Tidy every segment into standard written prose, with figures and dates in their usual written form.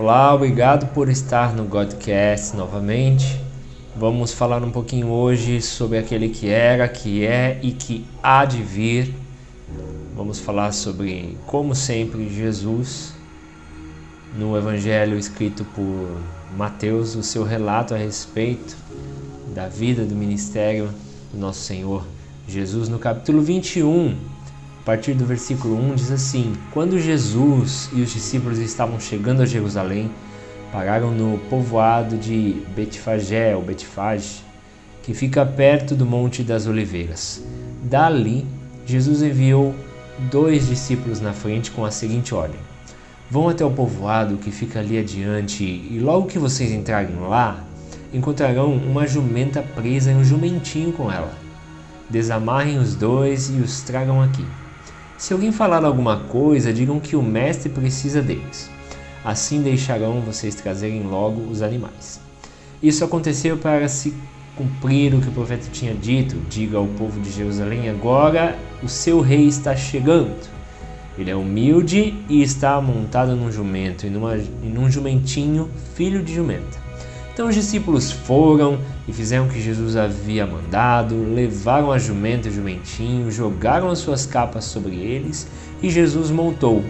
Olá, obrigado por estar no Godcast novamente. Vamos falar um pouquinho hoje sobre aquele que era, que é e que há de vir. Vamos falar sobre, como sempre, Jesus, no Evangelho escrito por Mateus, o seu relato a respeito da vida, do ministério do nosso Senhor Jesus, no capítulo 21. A partir do versículo 1 diz assim: Quando Jesus e os discípulos estavam chegando a Jerusalém, pararam no povoado de Betfagé, ou Betfage, que fica perto do Monte das Oliveiras. Dali, Jesus enviou 2 discípulos na frente com a seguinte ordem: Vão até o povoado que fica ali adiante, e logo que vocês entrarem lá, encontrarão uma jumenta presa e um jumentinho com ela. Desamarrem os 2 e os tragam aqui. Se alguém falar alguma coisa, digam que o mestre precisa deles. Assim deixarão vocês trazerem logo os animais. Isso aconteceu para se cumprir o que o profeta tinha dito: diga ao povo de Jerusalém, agora o seu rei está chegando. Ele é humilde e está montado num jumento e num jumentinho, filho de jumenta. Então os discípulos foram e fizeram o que Jesus havia mandado, levaram a jumenta e o jumentinho, jogaram as suas capas sobre eles e Jesus montou.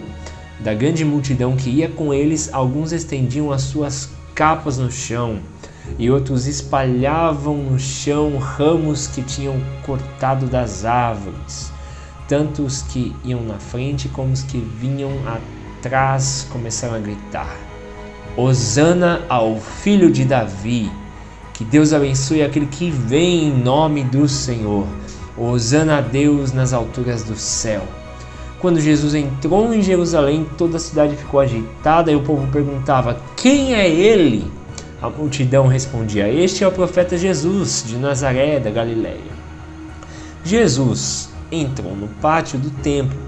Da grande multidão que ia com eles, alguns estendiam as suas capas no chão e outros espalhavam no chão ramos que tinham cortado das árvores. Tanto os que iam na frente como os que vinham atrás começaram a gritar: Hosana ao filho de Davi, que Deus abençoe aquele que vem em nome do Senhor. Hosana a Deus nas alturas do céu. Quando Jesus entrou em Jerusalém, toda a cidade ficou agitada e o povo perguntava: quem é ele? A multidão respondia: este é o profeta Jesus, de Nazaré, da Galileia. Jesus entrou no pátio do templo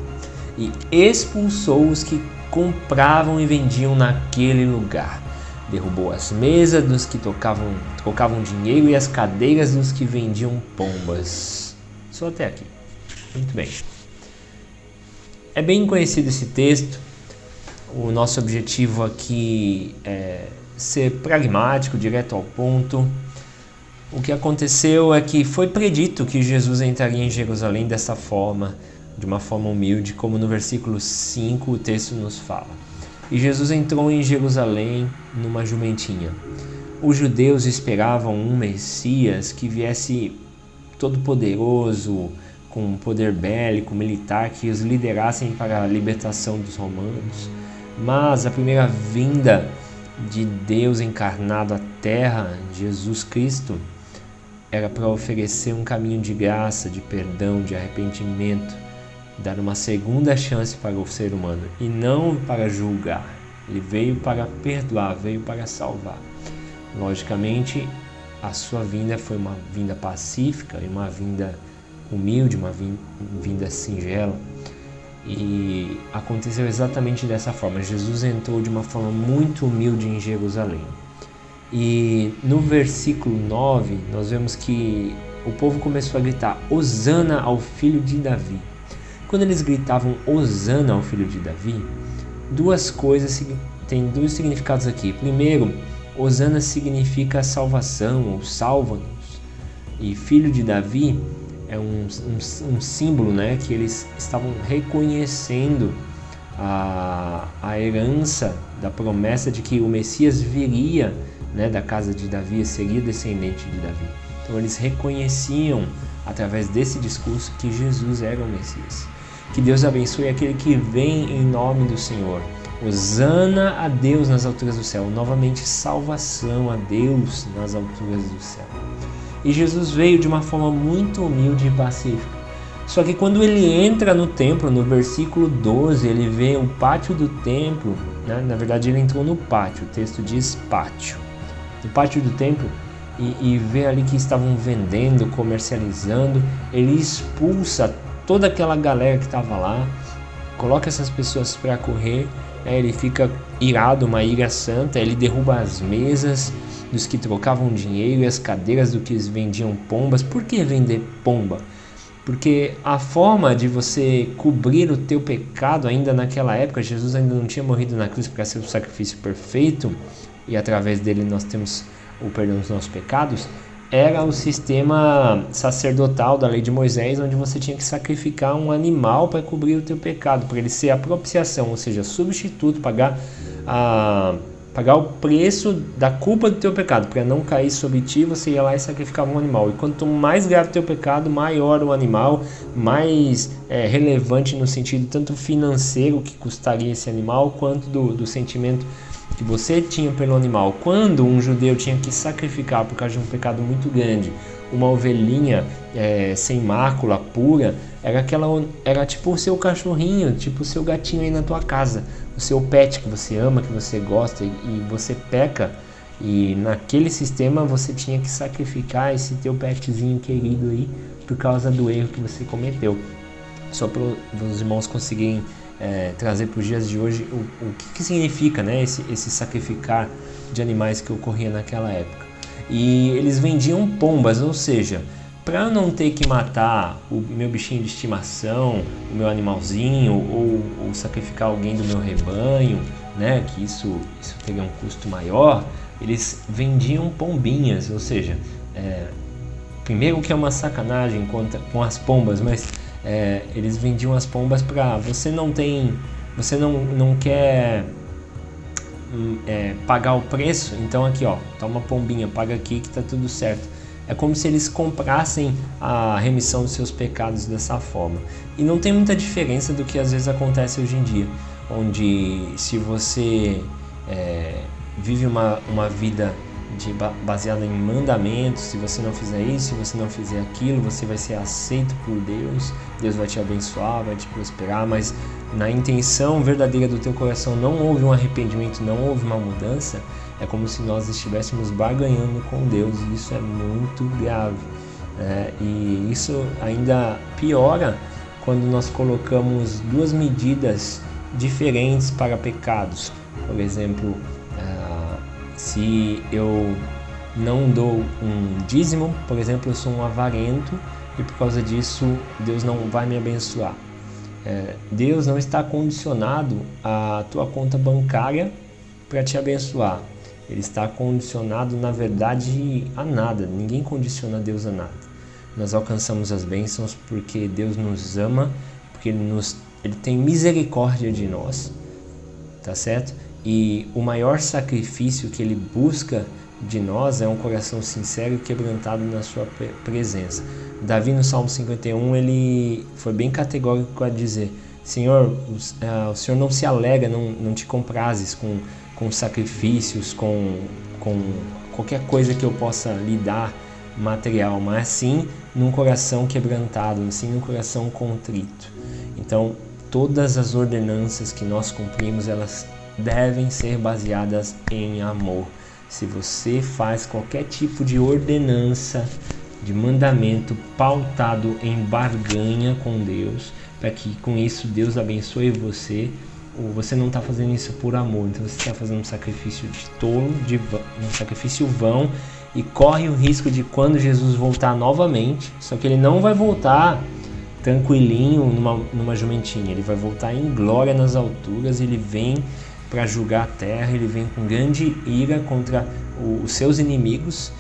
e expulsou os que compravam e vendiam naquele lugar. Derrubou as mesas dos que trocavam dinheiro e as cadeiras dos que vendiam pombas. Só até aqui. Muito bem. É bem conhecido esse texto. O nosso objetivo aqui é ser pragmático, direto ao ponto. O que aconteceu é que foi predito que Jesus entraria em Jerusalém dessa forma, de uma forma humilde, como no versículo 5 o texto nos fala. E Jesus entrou em Jerusalém numa jumentinha. Os judeus esperavam um Messias que viesse todo poderoso, com poder bélico, militar, que os liderassem para a libertação dos romanos. Mas a primeira vinda de Deus encarnado à terra, Jesus Cristo, era para oferecer um caminho de graça, de perdão, de arrependimento, dar uma segunda chance para o ser humano e não para julgar. Ele veio para perdoar, veio para salvar. Logicamente, a sua vinda foi uma vinda pacífica e uma vinda humilde, uma vinda singela. E aconteceu exatamente dessa forma. Jesus entrou de uma forma muito humilde em Jerusalém. E no versículo 9, nós vemos que o povo começou a gritar: Hosana ao filho de Davi. Quando eles gritavam Hosana ao filho de Davi, tem dois significados aqui. Primeiro, Hosana significa salvação ou salva-nos. E filho de Davi é um símbolo, né, que eles estavam reconhecendo a herança da promessa de que o Messias viria, né, da casa de Davi, seria descendente de Davi. Então eles reconheciam, através desse discurso, que Jesus era o Messias. Que Deus abençoe aquele que vem em nome do Senhor. Hosana a Deus nas alturas do céu. Novamente, salvação a Deus nas alturas do céu. E Jesus veio de uma forma muito humilde e pacífica. Só que quando ele entra no templo, no versículo 12, ele vê o pátio do templo, né? Na verdade, ele entrou no pátio, o texto diz pátio. No pátio do templo, e vê ali que estavam vendendo, comercializando. Ele expulsa toda aquela galera que estava lá, coloca essas pessoas para correr, ele fica irado, uma ira santa, ele derruba as mesas dos que trocavam dinheiro e as cadeiras dos que vendiam pombas. Por que vender pomba? Porque a forma de você cobrir o teu pecado ainda naquela época, Jesus ainda não tinha morrido na cruz para ser o sacrifício perfeito, e através dele nós temos o perdão dos nossos pecados, era o sistema sacerdotal da lei de Moisés, onde você tinha que sacrificar um animal para cobrir o teu pecado, para ele ser a propiciação, ou seja, substituto, pagar o preço da culpa do teu pecado, para não cair sobre ti. Você ia lá e sacrificava um animal, e quanto mais grave o teu pecado, maior o animal, mais relevante no sentido tanto financeiro que custaria esse animal, quanto do sentimento que você tinha pelo animal. Quando um judeu tinha que sacrificar por causa de um pecado muito grande, uma ovelhinha sem mácula, pura, era tipo o seu cachorrinho, tipo o seu gatinho aí na tua casa, o seu pet que você ama, que você gosta, e você peca, e naquele sistema você tinha que sacrificar esse teu petzinho querido aí por causa do erro que você cometeu. Só para os irmãos conseguirem trazer para os dias de hoje o que significa, né, esse sacrificar de animais que ocorria naquela época. E eles vendiam pombas, ou seja, para eu não ter que matar o meu bichinho de estimação, o meu animalzinho, ou sacrificar alguém do meu rebanho, né, que isso teria um custo maior, eles vendiam pombinhas, ou seja, primeiro que é uma sacanagem com as pombas, mas eles vendiam as pombas para você não quer pagar o preço, então aqui ó, toma uma pombinha, paga aqui que tá tudo certo. É como se eles comprassem a remissão dos seus pecados dessa forma. E não tem muita diferença do que às vezes acontece hoje em dia, onde se você vive uma vida baseada em mandamentos, se você não fizer isso, se você não fizer aquilo, você vai ser aceito por Deus, Deus vai te abençoar, vai te prosperar, mas na intenção verdadeira do teu coração não houve um arrependimento, não houve uma mudança. É como se nós estivéssemos barganhando com Deus, e isso é muito grave. E isso ainda piora quando nós colocamos duas medidas diferentes para pecados. Por exemplo, se eu não dou um dízimo, por exemplo, eu sou um avarento e por causa disso Deus não vai me abençoar. Deus não está condicionado à tua conta bancária para te abençoar. Ele está condicionado, na verdade, a nada. Ninguém condiciona Deus a nada. Nós alcançamos as bênçãos porque Deus nos ama, porque Ele tem misericórdia de nós, tá certo? E o maior sacrifício que Ele busca de nós é um coração sincero e quebrantado na sua presença. Davi, no Salmo 51, ele foi bem categórico a dizer: Senhor, o Senhor não se alegra, não te comprases com sacrifícios, com qualquer coisa que eu possa lhe dar material, mas sim num coração quebrantado, sim num coração contrito. Então, todas as ordenanças que nós cumprimos, elas devem ser baseadas em amor. Se você faz qualquer tipo de ordenança, de mandamento pautado em barganha com Deus, para que com isso Deus abençoe você, ou você não está fazendo isso por amor, então você está fazendo um sacrifício de tolo, um sacrifício vão, e corre o risco de quando Jesus voltar novamente, só que ele não vai voltar tranquilinho numa jumentinha, ele vai voltar em glória nas alturas, ele vem para julgar a terra, ele vem com grande ira contra os seus inimigos,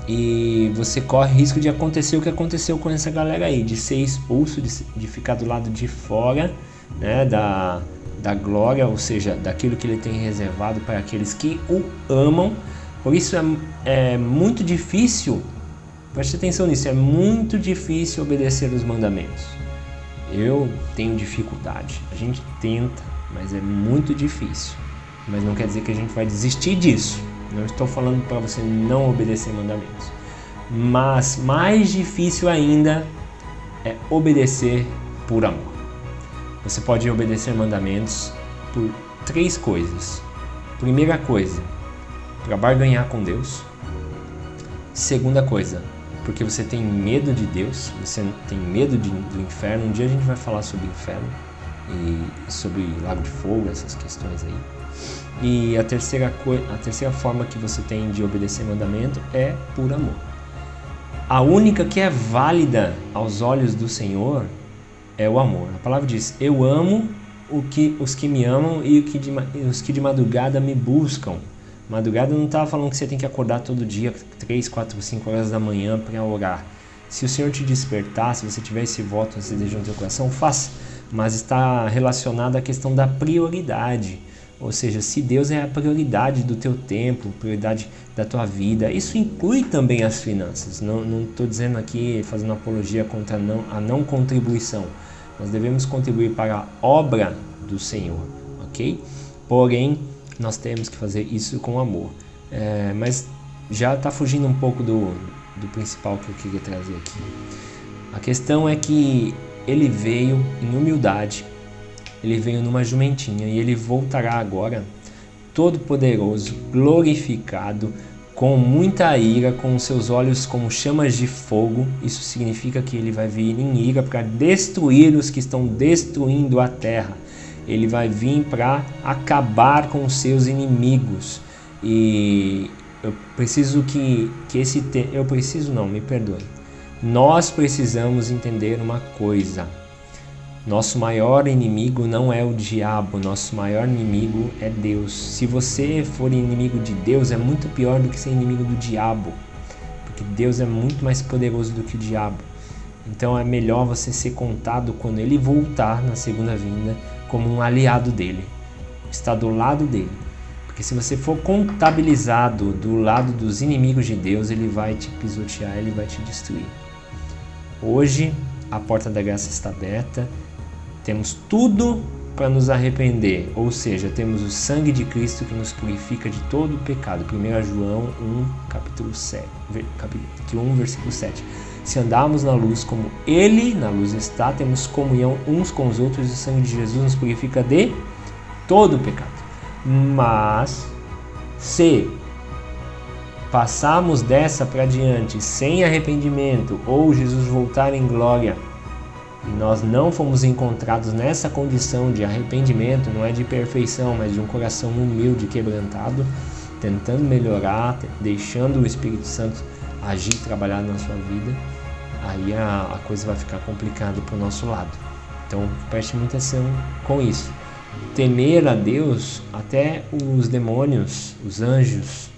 e você corre risco de acontecer o que aconteceu com essa galera aí, de ser expulso, de ficar do lado de fora, né, da glória, ou seja, daquilo que ele tem reservado para aqueles que o amam. Por isso é muito difícil, preste atenção nisso, é muito difícil obedecer os mandamentos. Eu tenho dificuldade, a gente tenta, mas é muito difícil. Mas não quer dizer que a gente vai desistir disso. Não estou falando para você não obedecer mandamentos. Mas mais difícil ainda é obedecer por amor. Você pode obedecer mandamentos por 3 coisas. Primeira coisa, para barganhar com Deus. Segunda coisa, porque você tem medo de Deus, você tem medo do inferno. Um dia a gente vai falar sobre inferno e sobre lago de fogo, essas questões aí. E a terceira forma que você tem de obedecer mandamento é por amor. a única que é válida aos olhos do Senhor é o amor. A palavra diz: eu amo os que me amam e os que de madrugada me buscam. Madrugada não estava falando que você tem que acordar todo dia 3, 4, 5 horas da manhã para orar. Se o Senhor te despertar, se você tiver esse voto, esse desejo no seu coração, faça. Mas está relacionado à questão da prioridade. Ou seja, se Deus é a prioridade do teu tempo, prioridade da tua vida, isso inclui também as finanças. Não estou dizendo aqui, fazendo apologia contra a não contribuição. Nós devemos contribuir para a obra do Senhor, ok? Porém, nós temos que fazer isso com amor. Mas já está fugindo um pouco do principal que eu queria trazer aqui. A questão é que ele veio em humildade, ele veio numa jumentinha e ele voltará agora todo poderoso, glorificado, com muita ira, com seus olhos como chamas de fogo. Isso significa que ele vai vir em ira para destruir os que estão destruindo a terra. Ele vai vir para acabar com os seus inimigos. E eu preciso me perdoe. Nós precisamos entender uma coisa. Nosso maior inimigo não é o diabo, nosso maior inimigo é Deus. Se você for inimigo de Deus, é muito pior do que ser inimigo do diabo, porque Deus é muito mais poderoso do que o diabo. Então é melhor você ser contado quando ele voltar na segunda vinda como um aliado dele, está do lado dele. Porque se você for contabilizado do lado dos inimigos de Deus, ele vai te pisotear, ele vai te destruir. Hoje a porta da graça está aberta. Temos tudo para nos arrepender, ou seja, temos o sangue de Cristo que nos purifica de todo o pecado. 1 João 1, capítulo 1, versículo 7. Se andarmos na luz como Ele na luz está, temos comunhão uns com os outros e o sangue de Jesus nos purifica de todo o pecado. Mas, se passarmos dessa para diante sem arrependimento ou Jesus voltar em glória, e nós não fomos encontrados nessa condição de arrependimento, não é de perfeição, mas de um coração humilde, quebrantado, tentando melhorar, deixando o Espírito Santo agir, trabalhar na sua vida, aí a coisa vai ficar complicada para o nosso lado. Então preste muita atenção com isso. Temer a Deus, até os demônios, os anjos,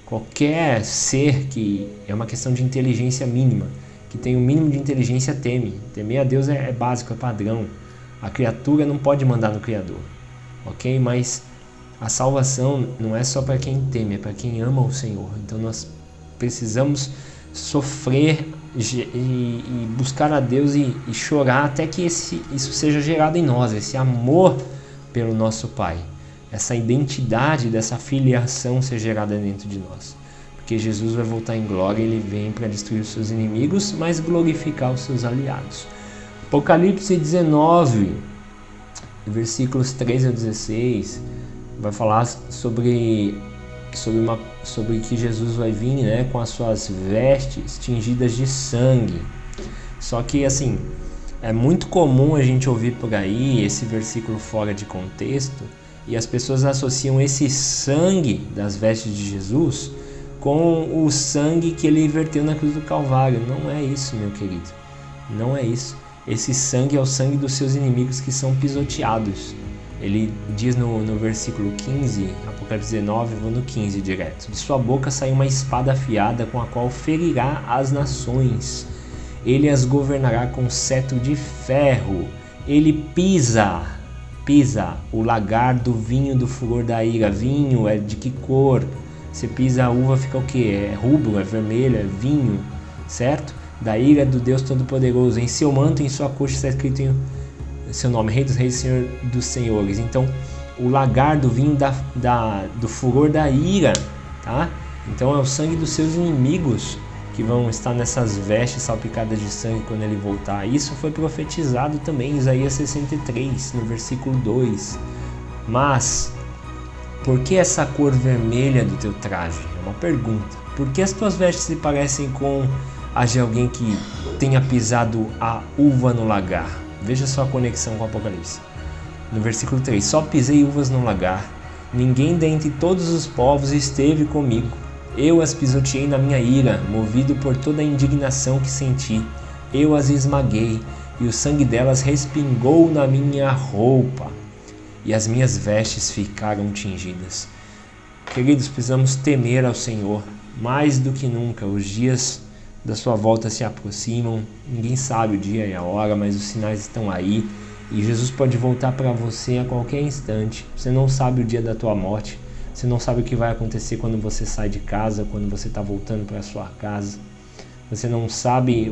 qualquer ser que é uma questão de inteligência mínima, que tem o mínimo de inteligência, teme. Temer a Deus é básico, é padrão. A criatura não pode mandar no Criador, ok? Mas a salvação não é só para quem teme, é para quem ama o Senhor. Então nós precisamos sofrer e buscar a Deus e chorar até que isso seja gerado em nós, esse amor pelo nosso Pai, essa identidade dessa filiação ser gerada dentro de nós. Porque Jesus vai voltar em glória, ele vem para destruir os seus inimigos, mas glorificar os seus aliados. Apocalipse 19, versículos 13 a 16, vai falar sobre que Jesus vai vir, né, com as suas vestes tingidas de sangue. Só que assim, é muito comum a gente ouvir por aí esse versículo fora de contexto e as pessoas associam esse sangue das vestes de Jesus com o sangue que ele verteu na cruz do Calvário. Não é isso, meu querido. Não é isso. Esse sangue é o sangue dos seus inimigos que são pisoteados. Ele diz no versículo 15, Apocalipse 19, vou no 15 direto. De sua boca saiu uma espada afiada com a qual ferirá as nações. Ele as governará com cetro de ferro. Ele pisa o lagar do vinho do furor da ira. Vinho é de que cor? Você pisa a uva, fica o que? É rubro, é vermelho, é vinho, certo? Da ira do Deus Todo-Poderoso. Em seu manto e em sua coxa está escrito em seu nome, Rei dos Reis, Senhor dos Senhores. Então, o lagar do vinho do furor da ira, tá? Então é o sangue dos seus inimigos que vão estar nessas vestes salpicadas de sangue quando ele voltar. Isso foi profetizado também em Isaías 63, no versículo 2. Mas por que essa cor vermelha do teu traje? É uma pergunta. Por que as tuas vestes se parecem com as de alguém que tenha pisado a uva no lagar? Veja só a conexão com o Apocalipse. No versículo 3, só pisei uvas no lagar. Ninguém dentre todos os povos esteve comigo. Eu as pisoteei na minha ira, movido por toda a indignação que senti. Eu as esmaguei, e o sangue delas respingou na minha roupa, e as minhas vestes ficaram tingidas. Queridos, precisamos temer ao Senhor, mais do que nunca. Os dias da sua volta se aproximam, ninguém sabe o dia e a hora, mas os sinais estão aí, e Jesus pode voltar para você a qualquer instante. Você não sabe o dia da tua morte, você não sabe o que vai acontecer quando você sai de casa, quando você está voltando para a sua casa. Você não sabe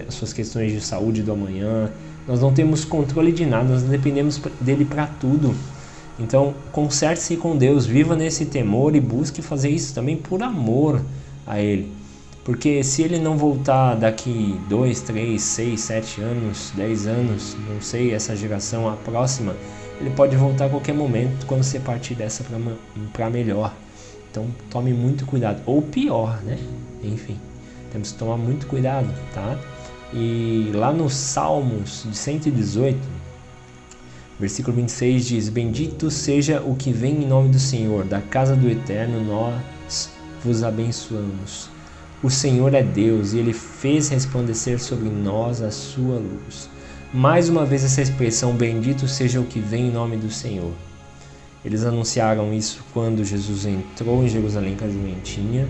as suas questões de saúde do amanhã. Nós não temos controle de nada, nós dependemos dele para tudo. Então, conserte-se com Deus, viva nesse temor e busque fazer isso também por amor a Ele. Porque se Ele não voltar daqui 2, 3, 6, 7 anos, 10 anos, não sei, essa geração, a próxima, Ele pode voltar a qualquer momento quando você partir dessa para melhor. Então, tome muito cuidado. Ou pior, né? Enfim, temos que tomar muito cuidado, tá? E lá no Salmos de 118, versículo 26 diz: Bendito seja o que vem em nome do Senhor, da casa do Eterno nós vos abençoamos. O Senhor é Deus e Ele fez resplandecer sobre nós a sua luz. Mais uma vez essa expressão, bendito seja o que vem em nome do Senhor. Eles anunciaram isso quando Jesus entrou em Jerusalém com a jumentinha.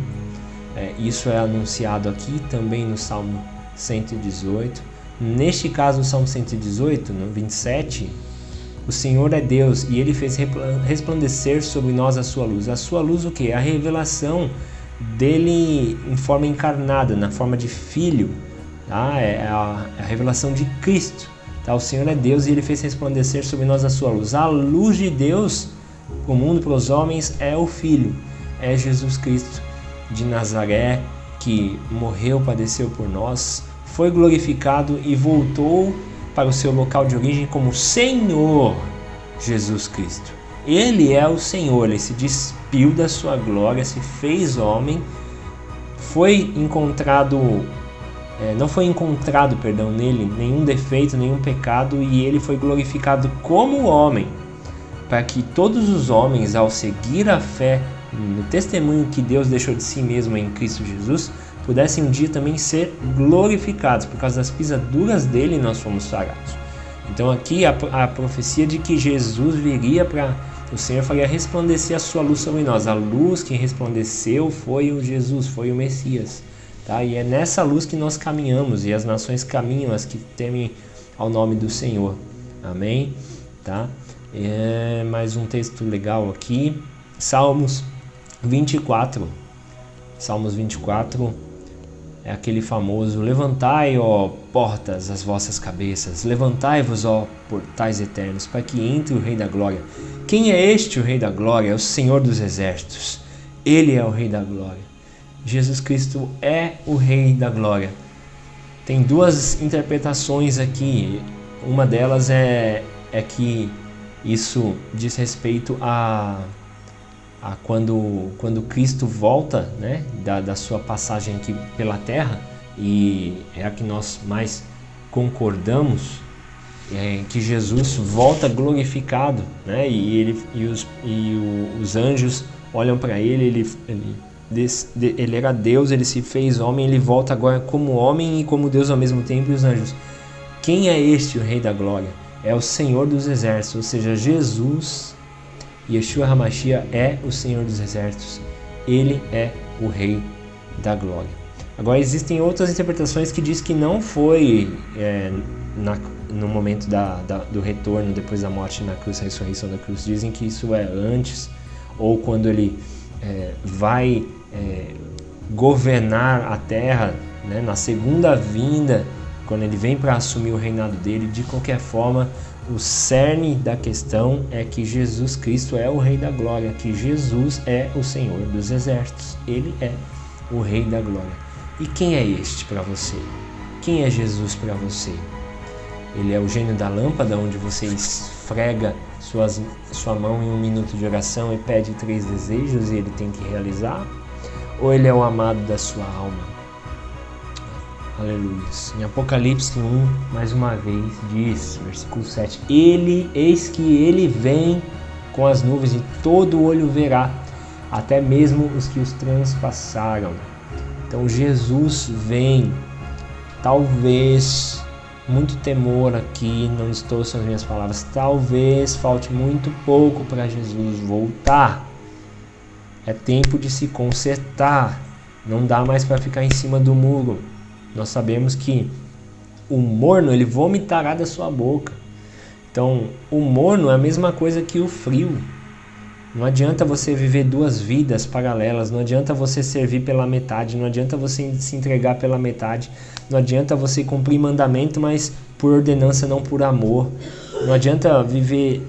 Isso é anunciado aqui também no Salmo 118. Neste caso, o Salmo 118, no 27, o Senhor é Deus e Ele fez resplandecer sobre nós a sua luz. A sua luz o quê? A revelação dele em forma encarnada, na forma de Filho. Tá? É a revelação de Cristo. Tá? O Senhor é Deus e Ele fez resplandecer sobre nós a sua luz. A luz de Deus para o mundo, para os homens, é o Filho. É Jesus Cristo de Nazaré, que morreu, padeceu por nós, foi glorificado e voltou para o seu local de origem como Senhor Jesus Cristo. Ele é o Senhor, Ele se despiu da sua glória, se fez homem, não foi encontrado nele nenhum defeito, nenhum pecado, e Ele foi glorificado como homem, para que todos os homens, ao seguir a fé no testemunho que Deus deixou de si mesmo em Cristo Jesus, pudessem um dia também ser glorificados. Por causa das pisaduras dele nós fomos sarados. Então aqui a profecia de que Jesus viria para... O Senhor faria resplandecer a sua luz sobre nós. A luz que resplandeceu foi o Jesus, foi o Messias. Tá? E é nessa luz que nós caminhamos, e as nações caminham, as que temem ao nome do Senhor. Amém? Tá? Mais um texto legal aqui. Salmos 24. Salmos 24 é aquele famoso: levantai, ó portas, as vossas cabeças, levantai-vos, ó portais eternos, para que entre o Rei da Glória. Quem é este o Rei da Glória? É o Senhor dos Exércitos. Ele é o Rei da Glória. Jesus Cristo é o Rei da Glória. Tem duas interpretações aqui. Uma delas é que isso diz respeito a quando Cristo volta, né, da sua passagem aqui pela terra, e é a que nós mais concordamos, que Jesus volta glorificado, né, e os anjos olham para ele era Deus, ele se fez homem, ele volta agora como homem e como Deus ao mesmo tempo. E os anjos: quem é este o Rei da Glória? É o Senhor dos Exércitos, ou seja, Jesus, Yeshua HaMashiach, é o Senhor dos Exércitos. Ele é o Rei da Glória. Agora existem outras interpretações que diz que não foi no momento do retorno, depois da morte na cruz, a ressurreição da cruz. Dizem que isso é antes, ou quando ele vai governar a terra, né, na segunda vinda, quando ele vem para assumir o reinado dele. De qualquer forma, o cerne da questão é que Jesus Cristo é o Rei da Glória, que Jesus é o Senhor dos Exércitos. Ele é o Rei da Glória. E quem é este para você? Quem é Jesus para você? Ele é o gênio da lâmpada, onde você esfrega sua mão em um minuto de oração e pede 3 desejos e ele tem que realizar? Ou ele é o amado da sua alma? Aleluia. Em Apocalipse 1, mais uma vez, diz, versículo 7: eis que ele vem com as nuvens e todo olho verá, até mesmo os que os transpassaram. Então Jesus vem, talvez, muito temor aqui, não estou sendo as minhas palavras, talvez falte muito pouco para Jesus voltar. É tempo de se consertar, não dá mais para ficar em cima do muro. Nós sabemos que o morno, ele vomitará da sua boca. Então, o morno é a mesma coisa que o frio. Não adianta você viver duas vidas paralelas, não adianta você servir pela metade, não adianta você se entregar pela metade, não adianta você cumprir mandamento, mas por ordenança, não por amor. Não adianta viver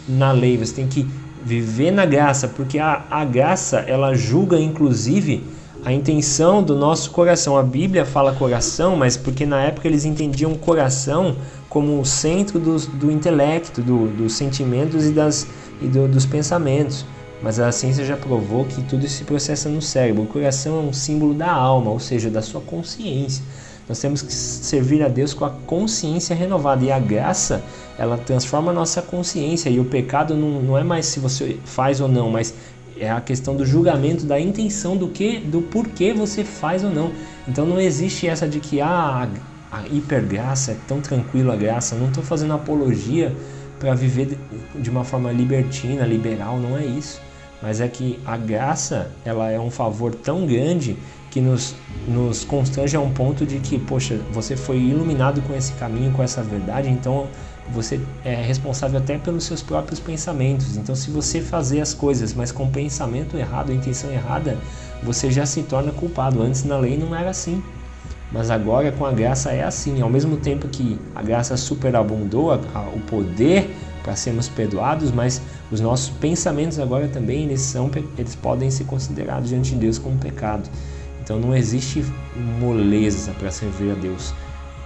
na lei, você tem que viver na graça, porque a graça, ela julga inclusive a intenção do nosso coração. A Bíblia fala coração, mas porque na época eles entendiam o coração como o centro do intelecto, dos sentimentos e dos pensamentos. Mas a ciência já provou que tudo isso se processa no cérebro. O coração é um símbolo da alma, ou seja, da sua consciência. Nós temos que servir a Deus com a consciência renovada. E a graça, ela transforma a nossa consciência. E o pecado não é mais se você faz ou não, mas é a questão do julgamento, da intenção do porquê você faz ou não. Então não existe essa de que a hipergraça, é tão tranquilo a graça. Não estou fazendo apologia para viver de uma forma libertina, liberal, não é isso. Mas é que a graça, ela é um favor tão grande que nos constrange a um ponto de que, poxa, você foi iluminado com esse caminho, com essa verdade, então você é responsável até pelos seus próprios pensamentos. Então, se você fazer as coisas, mas com pensamento errado, intenção errada, você já se torna culpado. Antes na lei não era assim, mas agora com a graça é assim. Ao mesmo tempo que a graça superabundou o poder para sermos perdoados, mas os nossos pensamentos agora também eles podem ser considerados diante de Deus como pecado. Então não existe moleza para servir a Deus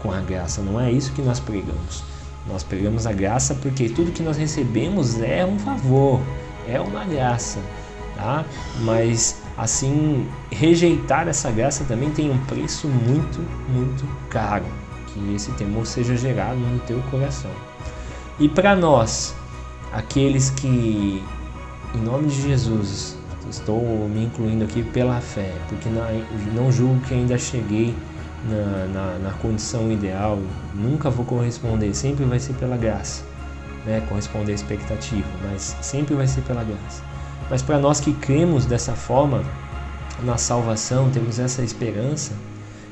com a graça. Não é isso que nós pregamos. Nós pregamos a graça porque tudo que nós recebemos é um favor, é uma graça, tá? Mas assim, rejeitar essa graça também tem um preço muito, muito caro. Que esse temor seja gerado no teu coração. E para nós, aqueles que, em nome de Jesus, estou me incluindo aqui pela fé, porque não julgo que ainda cheguei na condição ideal, nunca vou corresponder, sempre vai ser pela graça, né? Corresponder à expectativa, mas sempre vai ser pela graça. Mas para nós que cremos dessa forma na salvação, temos essa esperança,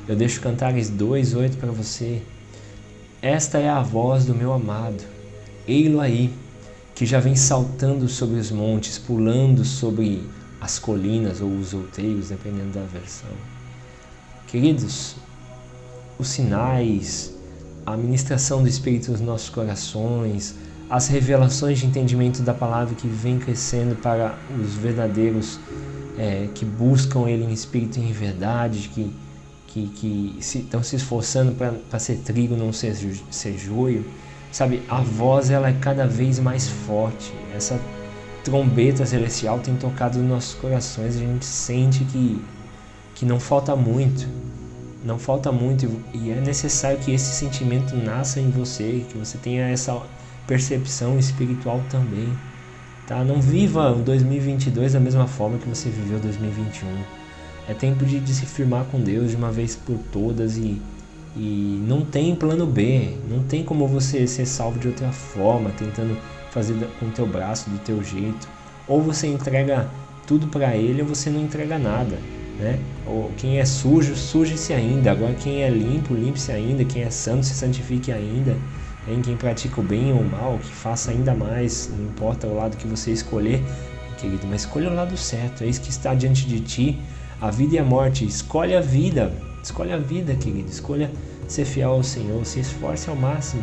eu deixo Cantares 2:8 para você. Esta é a voz do meu amado, ei-lo aí, que já vem saltando sobre os montes, pulando sobre as colinas ou os outeiros, dependendo da versão. Queridos, os sinais, a ministração do Espírito nos nossos corações, as revelações de entendimento da palavra que vem crescendo para os verdadeiros que buscam Ele em espírito e em verdade, que estão se esforçando para ser trigo, não ser joio, sabe? A voz ela é cada vez mais forte. Essa trombeta celestial tem tocado nos nossos corações, a gente sente que não falta muito, e é necessário que esse sentimento nasça em você, que você tenha essa percepção espiritual também, tá? Não viva o 2022 da mesma forma que você viveu 2021. É tempo de se firmar com Deus de uma vez por todas e não tem plano B, não tem como você ser salvo de outra forma, tentando fazer com o teu braço, do teu jeito. Ou você entrega tudo para Ele, ou você não entrega nada, né? Ou quem é sujo, suje-se ainda. Agora quem é limpo, limpe-se ainda. Quem é santo, se santifique ainda. Quem pratica o bem ou o mal, que faça ainda mais. Não importa o lado que você escolher, querido, mas escolha o lado certo. É isso que está diante de ti, a vida e a morte. Escolhe a vida, querido. Escolha ser fiel ao Senhor, se esforce ao máximo.